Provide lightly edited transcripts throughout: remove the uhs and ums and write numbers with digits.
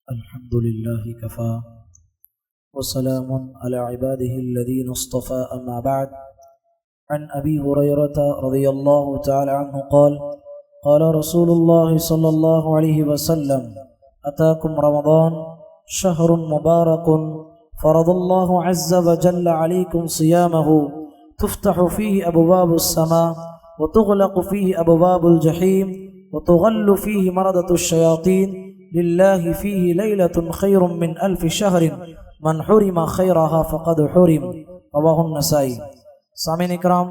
الحمد لله كفى وسلام على عباده الذين اصطفى أما بعد. عن أبي هريرة رضي الله تعالى عنه قال قال رسول الله صلى الله عليه وسلم أتاكم رمضان شهر مبارك فرض الله عز وجل عليكم صيامه تفتح فيه أبواب السماء وتغلق فيه أبواب الجحيم وتغل فيه مردة الشياطين لله فيه ليلة خير من 1000 شهر من حرم خيرها فقد حرم. رواه النسائی. سامعین اکرام،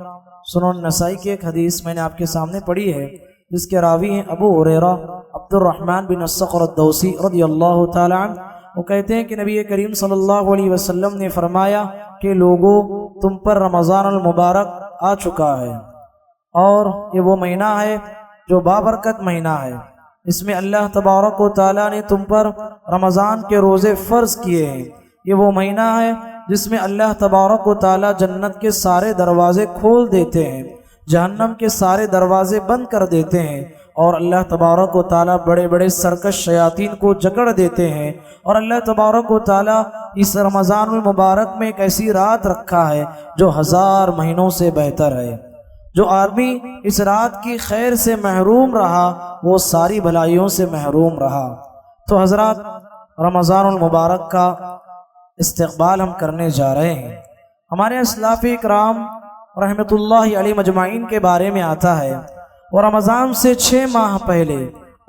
سنن نسائی کی ایک حدیث میں نے آپ کے سامنے پڑھی ہے جس کے راوی ہیں ابو ہریرہ عبد الرحمن بن الصخر الدوسی رضی اللہ تعالی عنہ. وہ کہتے ہیں کہ نبی کریم صلی اللہ علیہ وسلم نے فرمایا کہ لوگو، تم پر رمضان المبارک آ چکا ہے اور یہ وہ مہینہ ہے جو بابرکت مہینہ ہے. اس میں اللہ تبارک و تعالیٰ نے تم پر رمضان کے روزے فرض کیے ہیں. یہ وہ مہینہ ہے جس میں اللہ تبارک و تعالیٰ جنت کے سارے دروازے کھول دیتے ہیں، جہنم کے سارے دروازے بند کر دیتے ہیں، اور اللہ تبارک و تعالیٰ بڑے بڑے سرکش شیاطین کو جکڑ دیتے ہیں. اور اللہ تبارک و تعالیٰ اس رمضان المبارک میں ایک ایسی رات رکھا ہے جو 1000 مہینوں سے بہتر ہے. جو آدمی اس رات کی خیر سے محروم رہا وہ ساری بھلائیوں سے محروم رہا. تو حضرات، رمضان المبارک کا استقبال ہم کرنے جا رہے ہیں. ہمارے اسلاف اکرام رحمۃ اللہ علیہ مجمعین کے بارے میں آتا ہے وہ رمضان سے 6 ماہ پہلے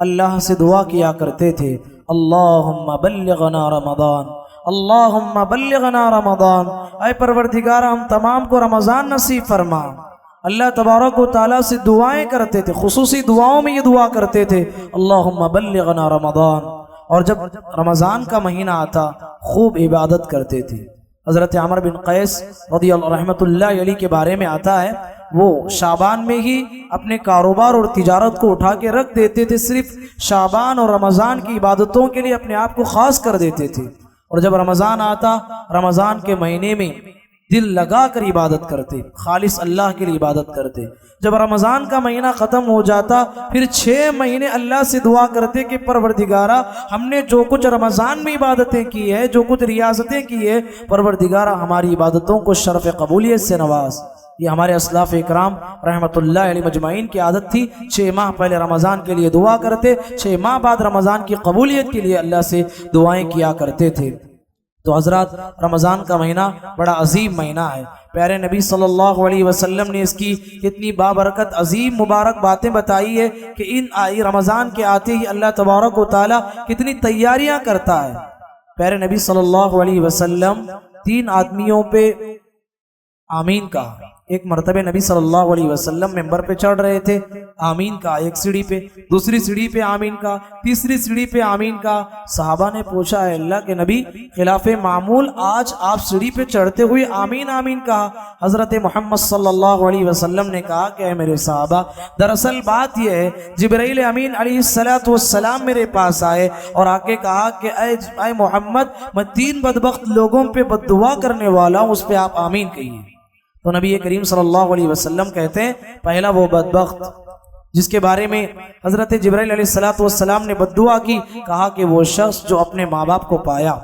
اللہ سے دعا کیا کرتے تھے، اللہم بلغنا رمضان، اللہم بلغنا رمضان. اے پروردگار، ہم تمام کو رمضان نصیب فرما. اللہ تبارک و تعالیٰ سے دعائیں کرتے تھے، خصوصی دعاؤں میں یہ دعا کرتے تھے، اللہم بلغنا رمضان. اور جب رمضان کا مہینہ آتا خوب عبادت کرتے تھے. حضرت عمر بن قیس رضی اللہ رحمۃ اللہ علیہ کے بارے میں آتا ہے وہ شعبان میں ہی اپنے کاروبار اور تجارت کو اٹھا کے رکھ دیتے تھے، صرف شعبان اور رمضان کی عبادتوں کے لیے اپنے آپ کو خاص کر دیتے تھے. اور جب رمضان آتا، رمضان کے مہینے میں دل لگا کر عبادت کرتے، خالص اللہ کے لیے عبادت کرتے. جب رمضان کا مہینہ ختم ہو جاتا پھر 6 مہینے اللہ سے دعا کرتے کہ پروردگارہ، ہم نے جو کچھ رمضان میں عبادتیں کی ہے، جو کچھ ریاضتیں کی ہے، پروردگارہ ہماری عبادتوں کو شرف قبولیت سے نواز. یہ ہمارے اسلاف اکرام رحمۃ اللہ علیہ مجمعین کی عادت تھی. 6 ماہ پہلے رمضان کے لیے دعا کرتے، 6 ماہ بعد رمضان کی قبولیت کے لیے اللہ سے دعائیں کیا کرتے تھے. تو حضرات، رمضان کا مہینہ بڑا عظیم مہینہ ہے. پیارے نبی صلی اللہ علیہ وسلم نے اس کی اتنی بابرکت عظیم مبارک باتیں بتائی ہے کہ رمضان کے آتے ہی اللہ تبارک و تعالیٰ کتنی تیاریاں کرتا ہے. پیارے نبی صلی اللہ علیہ وسلم 3 آدمیوں پہ آمین کہا. ایک مرتبہ نبی صلی اللہ علیہ وسلم ممبر پہ چڑھ رہے تھے، آمین کہا ایک سیڑھی پہ، دوسری سیڑھی پہ آمین کہا، تیسری سیڑھی پہ آمین کہا. صحابہ نے پوچھا، ہے اللہ کے نبی، خلاف معمول آج آپ سیڑھی پہ چڑھتے ہوئے آمین آمین کہا. حضرت محمد صلی اللہ علیہ وسلم نے کہا کہ اے میرے صحابہ، دراصل بات یہ ہے جبرائیل امین علیہ السلام میرے پاس آئے اور آ کے کہا کہ اے محمد، میں 3 بدبخت لوگوں پہ بد دعا کرنے والا ہوں، اس پہ آپ آمین کہیے. تو نبی کریم صلی اللہ علیہ وسلم کہتے ہیں، پہلا وہ بدبخت جس کے بارے میں حضرت جبرائیل علیہ السلام نے بد دعا کی، کہا کہ وہ شخص جو اپنے ماں باپ کو پایا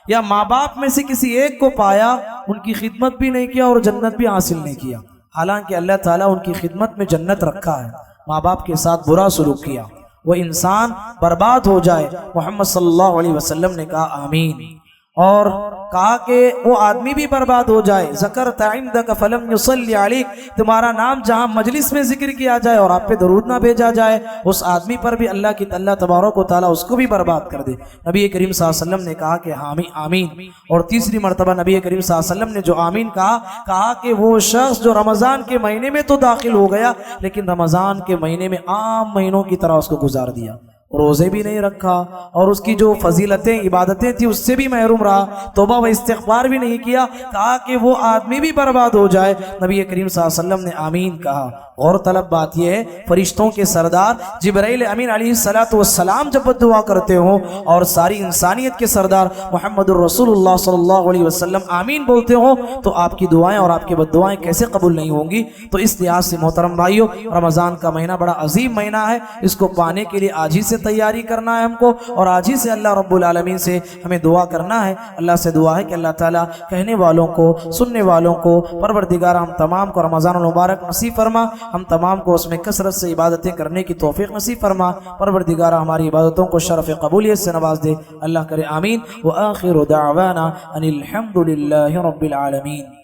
یا ماں باپ میں سے کسی ایک کو پایا، ان کی خدمت بھی نہیں کیا اور جنت بھی حاصل نہیں کیا. حالانکہ اللہ تعالیٰ ان کی خدمت میں جنت رکھا ہے، ماں باپ کے ساتھ برا سلوک کیا، وہ انسان برباد ہو جائے. محمد صلی اللہ علیہ وسلم نے کہا آمین، اور کہا کہ وہ آدمی بھی برباد ہو جائے. ذکرت عندک فلم یصلی علیک، تمہارا نام جہاں مجلس میں ذکر کیا جائے اور آپ پہ درود نہ بھیجا جائے، اس آدمی پر بھی اللہ تبارک و تعالیٰ اس کو بھی برباد کر دے. نبی کریم صلی اللہ علیہ وسلم نے کہا کہ آمین. اور تیسری مرتبہ نبی کریم صلی اللہ علیہ وسلم نے جو آمین کہا کہ وہ شخص جو رمضان کے مہینے میں تو داخل ہو گیا لیکن رمضان کے مہینے میں عام مہینوں کی طرح اس کو گزار دیا، روزے بھی نہیں رکھا اور اس کی جو فضیلتیں عبادتیں تھی اس سے بھی محروم رہا، توبہ و استغفار بھی نہیں کیا، کہا کہ وہ آدمی بھی برباد ہو جائے. نبی کریم صلی اللہ علیہ وسلم نے آمین کہا. غور طلب بات یہ ہے، فرشتوں کے سردار جبرائیل امین علیہ السلام جب دعا کرتے ہوں اور ساری انسانیت کے سردار محمد الرسول اللہ صلی اللہ علیہ وسلم آمین بولتے ہوں تو آپ کی دعائیں اور آپ کی بد دعائیں کیسے قبول نہیں ہوں گی؟ تو اس لحاظ سے محترم بھائیو، رمضان کا مہینہ بڑا عظیم مہینہ ہے، اس کو پانے کے لیے آج ہی سے تیاری کرنا ہے ہم کو، اور آج ہی سے اللہ رب العالمین سے ہمیں دعا کرنا ہے۔ اللہ سے دعا ہے کہ اللہ تعالیٰ کہنے والوں کو، سننے والوں کو پروردگار ہم تمام کو رمضان المبارک نصیب فرما، ہم تمام کو اس میں کثرت سے عبادتیں کرنے کی توفیق نصیب فرما۔ پروردگار ہماری عبادتوں کو شرف قبولیت سے نواز دے، اللہ کرے آمین۔ وآخر دعوانا ان الحمد للہ رب العالمین۔